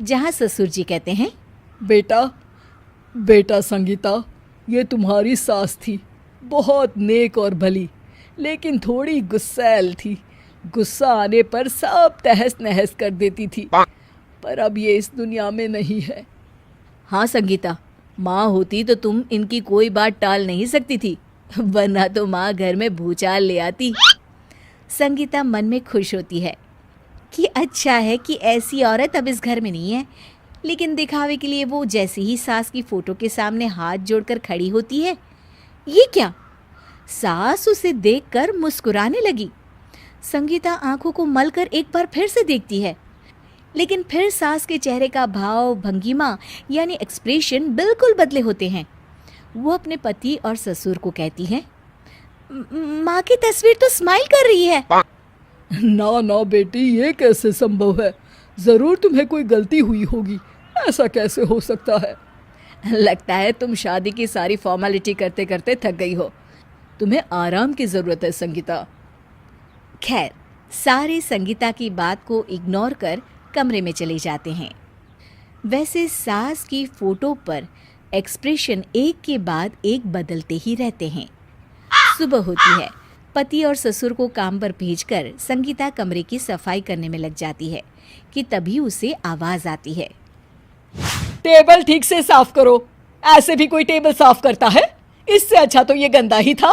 जहाँ ससुर जी कहते हैं, बेटा बेटा संगीता, ये तुम्हारी सास थी, बहुत नेक और भली, लेकिन थोड़ी गुस्सैल थी। गुस्सा आने पर सब तहस नहस कर देती थी, पर अब ये इस दुनिया में नहीं है। हाँ संगीता, माँ होती तो तुम इनकी कोई बात टाल नहीं सकती थी, वरना तो माँ घर में भूचाल ले आती। संगीता मन में खुश होती है कि अच्छा है कि ऐसी औरत अब इस घर में नहीं है, लेकिन दिखावे के लिए वो जैसे ही सास की फोटो के सामने हाथ जोड़कर खड़ी होती है, ये क्या? सास उसे देखकर मुस्कुराने लगी। संगीता आंखों को मलकर एक बार फिर से देखती है, लेकिन फिर सास के चेहरे का भाव, भंगिमा यानी एक्सप्रेशन बिल्कुल बदले होते हैं। वो अपने पति और ससुर को कहती है, माँ की तस्वीर तो स्माइल कर रही है। ना ना बेटी, ये कैसे संभव है? जरूर तुम्हें कोई गलती हुई होगी, ऐसा कैसे हो सकता है? लगता है तुम शादी की सारी फॉर्मेलिटी करते करते थक गई हो, तुम्हें आराम की ज़रूरत है संगीता। खैर, सारे संगीता की बात को इग्नोर कर कमरे में चले जाते हैं। वैसे सास की फोटो पर एक्सप्रेशन एक के बाद एक बदलते ही रहते हैं। सुबह होती है, पति और ससुर को काम पर भेजकर संगीता कमरे की सफाई करने में लग जाती है कि तभी उसे आवाज़ आती है, टेबल ठीक से साफ करो। ऐसे भी कोई टेबल साफ करता है? इससे अच्छा तो ये गंदा ही था।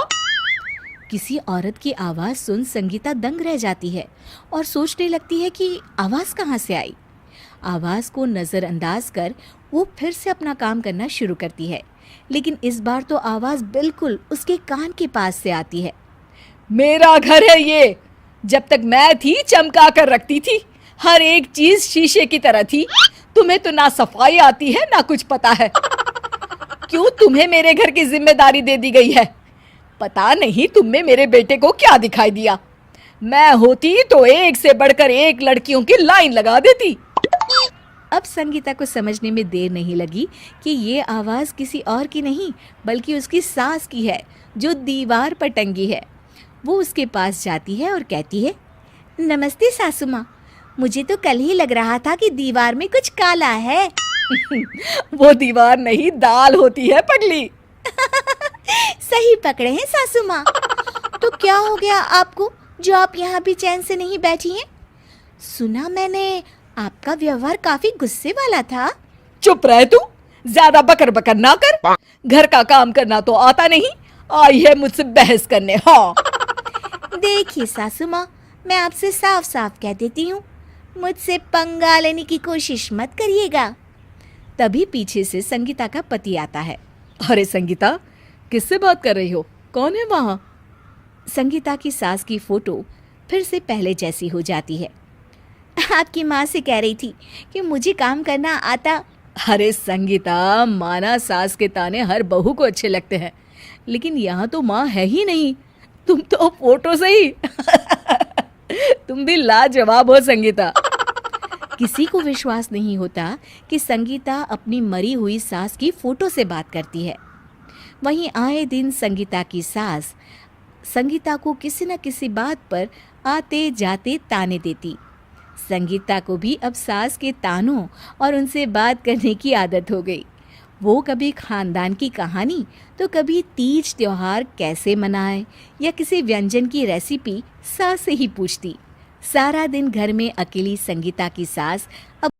किसी औरत की आवाज़ सुन संगीता दंग रह जाती है और सोचने लगती है कि आवाज़ कहाँ से आई। आवाज़ को नज़रअंदाज कर वो फिर से अपना काम करना शुरू करती है, लेकिन इस बार तो आवाज़ बिल्कुल उसके कान के पास से आती है। मेरा घर है ये, जब तक मैं थी चमका कर रखती थी, हर एक चीज शीशे की तरह थी। तुम्हें तो ना सफाई आती है ना कुछ पता है। क्यों तुम्हें मेरे घर की जिम्मेदारी दे दी गई है? पता नहीं तुम में मेरे बेटे को क्या दिखाई दिया। मैं होती तो एक से बढ़कर एक लड़कियों की लाइन लगा देती। अब संगीता को समझने में देर नहीं लगी कि ये आवाज़ किसी और की नहीं बल्कि उसकी सास की है, जो दीवार पर टंगी है। वो उसके पास जाती है और कहती है, नमस्ते सासू माँ, मुझे तो कल ही लग रहा था कि दीवार में कुछ काला है। वो दीवार नहीं, दाल होती है पगली। सही पकड़े हैं सासू माँ। तो क्या हो गया आपको जो आप यहाँ भी चैन से नहीं बैठी हैं? सुना मैंने आपका व्यवहार काफी गुस्से वाला था। चुप रह तू, ज्यादा बकर बकर ना कर। घर का काम करना तो आता नहीं, आई है मुझसे बहस करने। हाँ देखिए सासू माँ, मैं आपसे साफ साफ कह देती हूँ, मुझसे पंगा लेने की कोशिश मत करिएगा। तभी पीछे से संगीता का पति आता है। अरे संगीता, किससे बात कर रही हो? कौन है वहाँ? संगीता की सास की फोटो फिर से पहले जैसी हो जाती है। आपकी माँ से कह रही थी कि मुझे काम करना आता। अरे संगीता, माना सास के ताने हर बहू को अच्छे लगते हैं, लेकिन यहाँ तो माँ है ही नहीं, तुम तो फोटो से ही। तुम भी लाजवाब हो संगीता। किसी को विश्वास नहीं होता कि संगीता अपनी मरी हुई सास की फोटो से बात करती है। वहीं आए दिन संगीता की सास संगीता को किसी न किसी बात पर आते जाते ताने देती। संगीता को भी अब सास के तानों और उनसे बात करने की आदत हो गई। वो कभी खानदान की कहानी तो कभी तीज त्योहार कैसे मनाए या किसी व्यंजन की रेसिपी सास से ही पूछती। सारा दिन घर में अकेली संगीता की सास अब